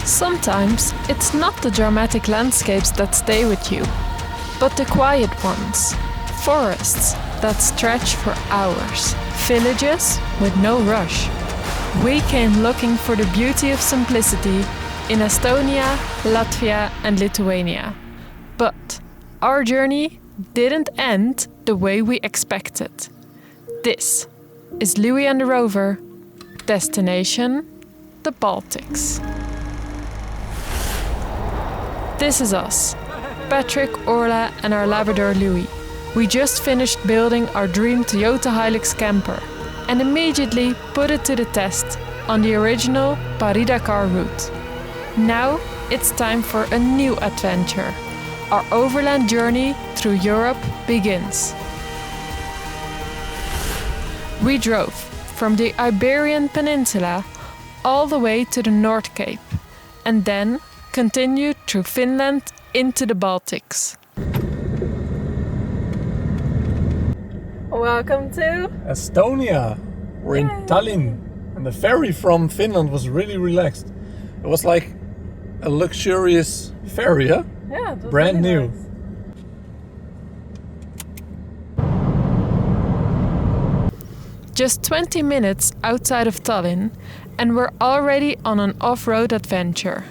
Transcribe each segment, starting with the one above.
Sometimes it's not the dramatic landscapes that stay with you, but the quiet ones. Forests that stretch for hours, villages with no rush. We came looking for the beauty of simplicity in Estonia, Latvia and Lithuania. But our journey didn't end the way we expected. This is Louis and the Rover, destination the Baltics. This is us, Patrick, Orla and our Labrador Louis. We just finished building our dream Toyota Hilux camper and immediately put it to the test on the original Paris-Dakar route. Now it's time for a new adventure. Our overland journey through Europe begins. We drove from the Iberian Peninsula all the way to the North Cape and then continued through Finland into the Baltics. Welcome to Estonia. We're in Tallinn, and the ferry from Finland was really relaxed. It was like a luxurious ferry, huh? Yeah, it was brand really new. nice. Just 20 minutes outside of Tallinn, and we're already on an off-road adventure.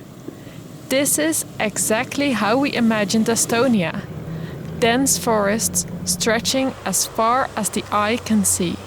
This is exactly how we imagined Estonia. Dense forests stretching as far as the eye can see.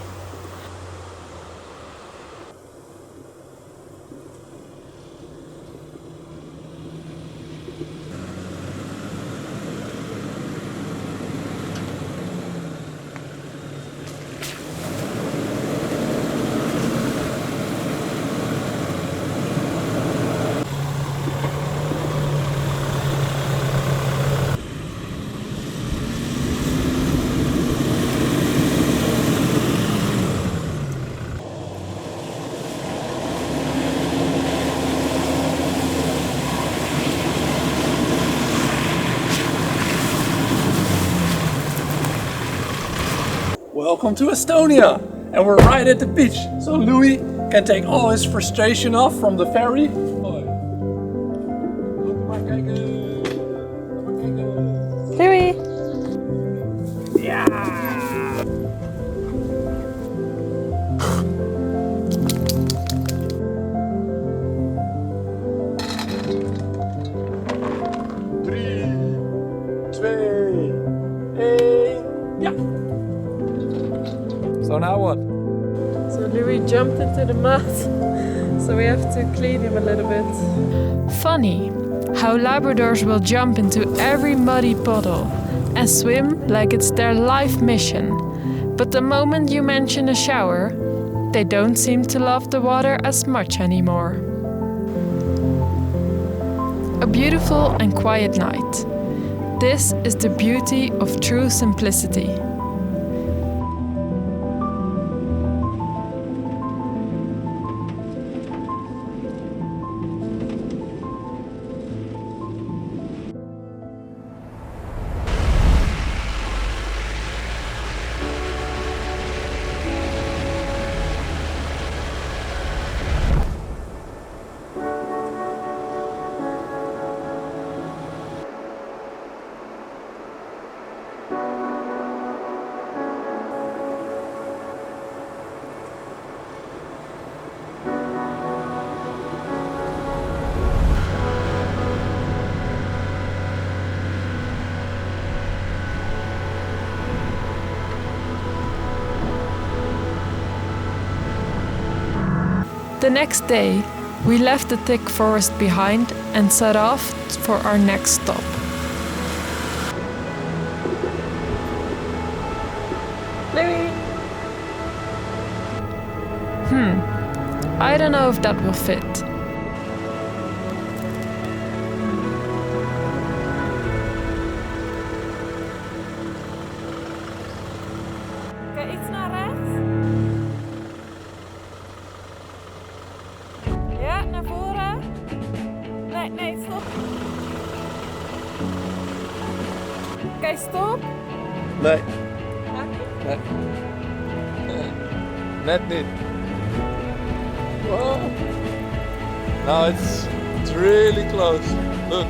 Welcome to Estonia, and we're right at the beach, so Louis can take all his frustration off from the ferry. Louis! Yeah! Three, two, yeah! So now what? So Louis jumped into the mud, so we have to clean him a little bit. Funny how Labradors will jump into every muddy puddle and swim like it's their life mission. But the moment you mention a shower, they don't seem to love the water as much anymore. A beautiful and quiet night. This is the beauty of true simplicity. The next day, we left the thick forest behind and set off for our next stop. Louis! I don't know if that will fit. Kijk iets naar rechts. Ja, naar voren. Nee, stop. Kijk, stop. Nee. Nee. Net niet. Whoa. No, it's It's really close. Look.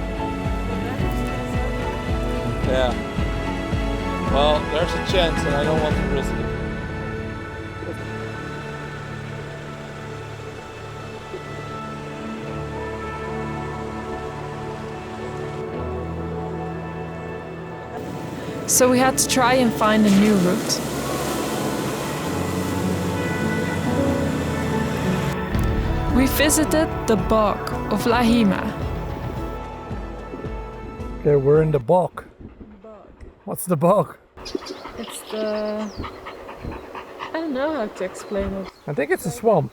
Yeah. Well, there's a chance and I don't want to risk it. So we had to try and find a new route. We visited the bog of Lahima. Okay, we're in the bog. What's the bog? It's the... I don't know how to explain it. I think it's a swamp.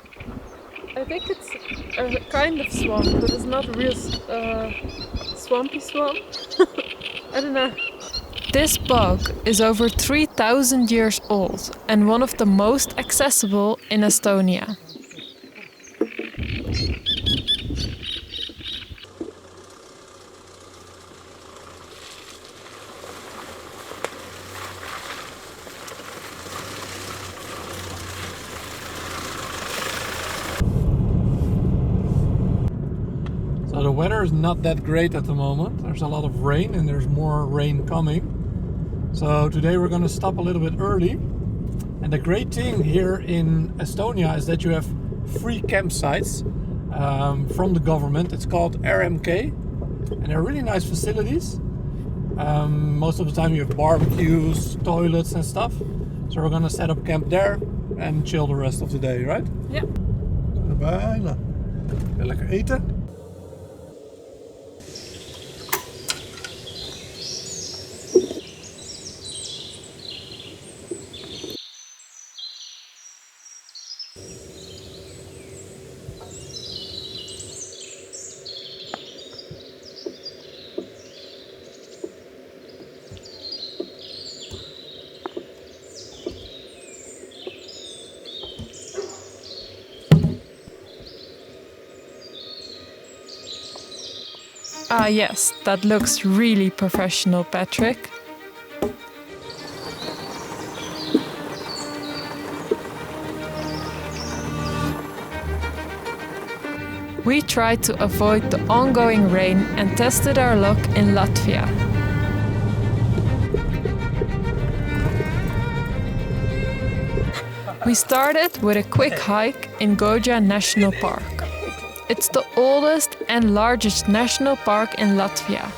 I think it's a kind of swamp, but it's not a real swampy swamp. I don't know. This bog is over 3,000 years old and one of the most accessible in Estonia. So the weather is not that great at the moment. There's a lot of rain and there's more rain coming. So today we're going to stop a little bit early. And the great thing here in Estonia is that you have free campsites from the government. It's called RMK and they're really nice facilities. Most of the time you have barbecues, toilets and stuff. So we're going to set up camp there and chill the rest of the day, right? Yeah. Bijna. Lekker eten. Ah yes, that looks really professional, Patrick. We tried to avoid the ongoing rain and tested our luck in Latvia. We started with a quick hike in Goja National Park. It's the oldest and largest national park in Latvia,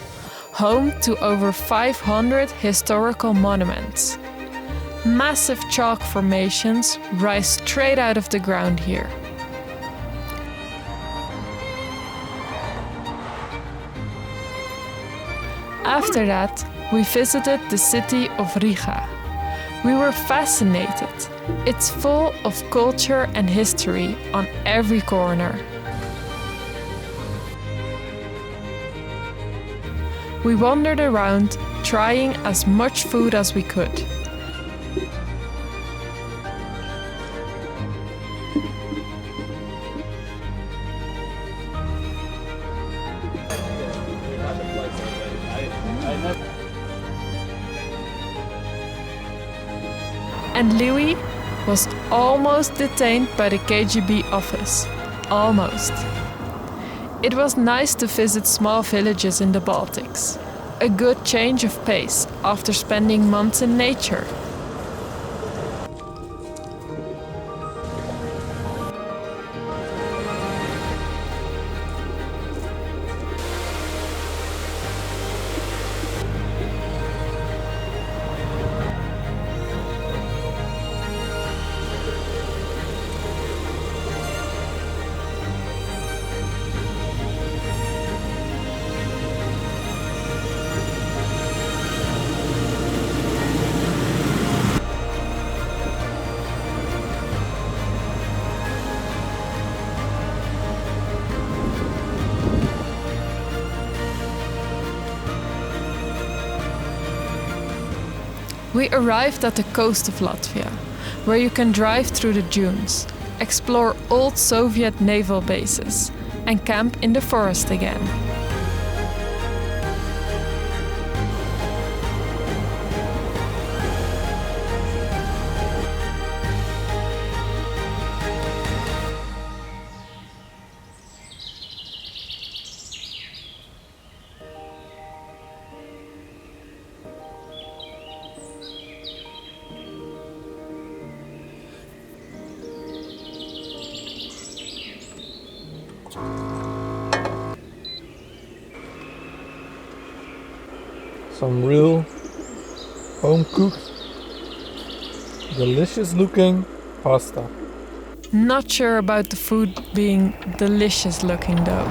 home to over 500 historical monuments. Massive chalk formations rise straight out of the ground here. After that, we visited the city of Riga. We were fascinated. It's full of culture and history on every corner. We wandered around, trying as much food as we could. And Louis was almost detained by the KGB office. Almost. It was nice to visit small villages in the Baltics. A good change of pace after spending months in nature. We arrived at the coast of Latvia, where you can drive through the dunes, explore old Soviet naval bases, and camp in the forest again. Some real home-cooked, delicious looking pasta. Not sure about the food being delicious looking though.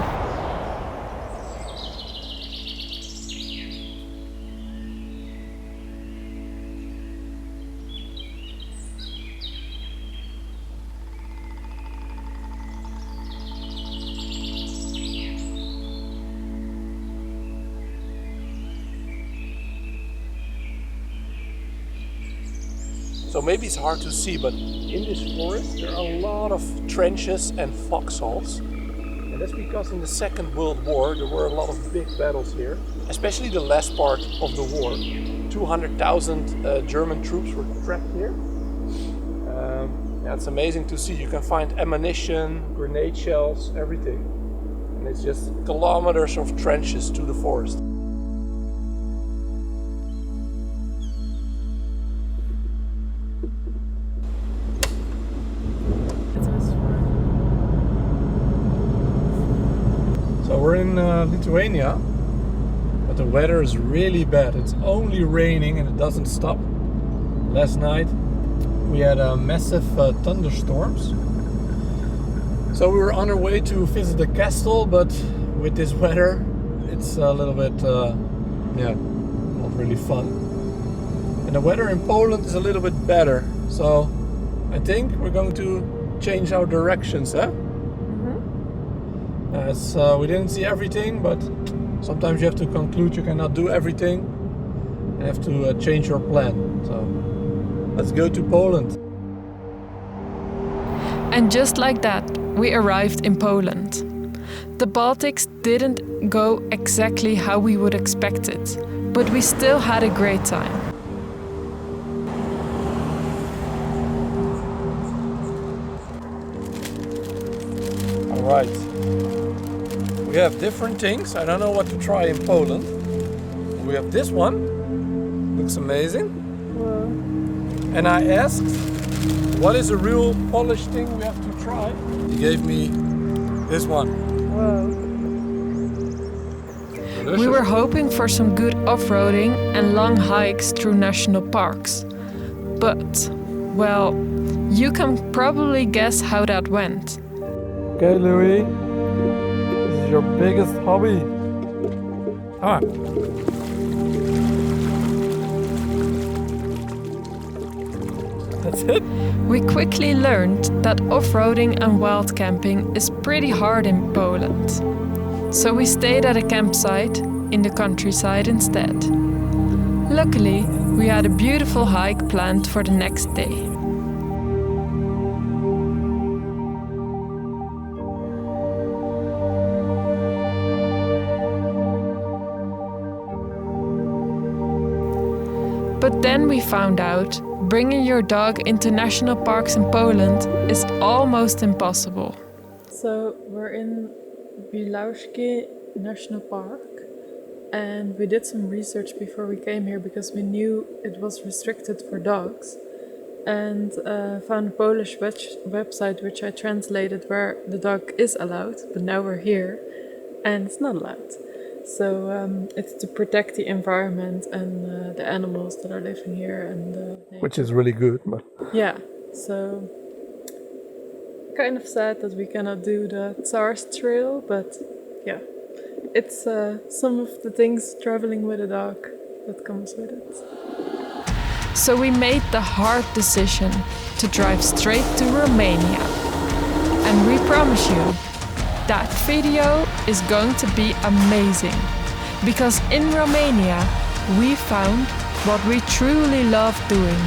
So maybe it's hard to see, but in this forest there are a lot of trenches and foxholes. And that's because in the Second World War there were a lot of big battles here. Especially the last part of the war. 200,000 German troops were trapped here. Yeah, it's amazing to see. You can find ammunition, grenade shells, everything. And it's just kilometers of trenches to the forest. So we're in Lithuania, but the weather is really bad. It's only raining and it doesn't stop. Last night we had massive thunderstorms. So we were on our way to visit the castle, but with this weather it's a little bit, not really fun. And the weather in Poland is a little bit better. So I think we're going to change our directions, huh? We didn't see everything, but sometimes you have to conclude you cannot do everything. You have to change your plan. So let's go to Poland. And just like that, we arrived in Poland. The Baltics didn't go exactly how we would expect it, but we still had a great time. All right. We have different things. I don't know what to try in Poland. We have this one. Looks amazing. Wow. And I asked, what is a real Polish thing we have to try? He gave me this one. Wow. Delicious. We were hoping for some good off-roading and long hikes through national parks. But, well, you can probably guess how that went. Okay, Louis. This is your biggest hobby. Come on. That's it? We quickly learned that off-roading and wild camping is pretty hard in Poland. So we stayed at a campsite in the countryside instead. Luckily, we had a beautiful hike planned for the next day. But then we found out bringing your dog into national parks in Poland is almost impossible. So we're in Białowieża National Park and we did some research before we came here because we knew it was restricted for dogs and found a Polish website which I translated where the dog is allowed, but now we're here and it's not allowed. So it's to protect the environment and the animals that are living here and Which is really good, but yeah, so kind of sad that we cannot do the Tsars Trail, but yeah, it's some of the things traveling with a dog that comes with it. So we made the hard decision to drive straight to Romania. And we promise you, that video is going to be amazing. Because in Romania, we found what we truly love doing.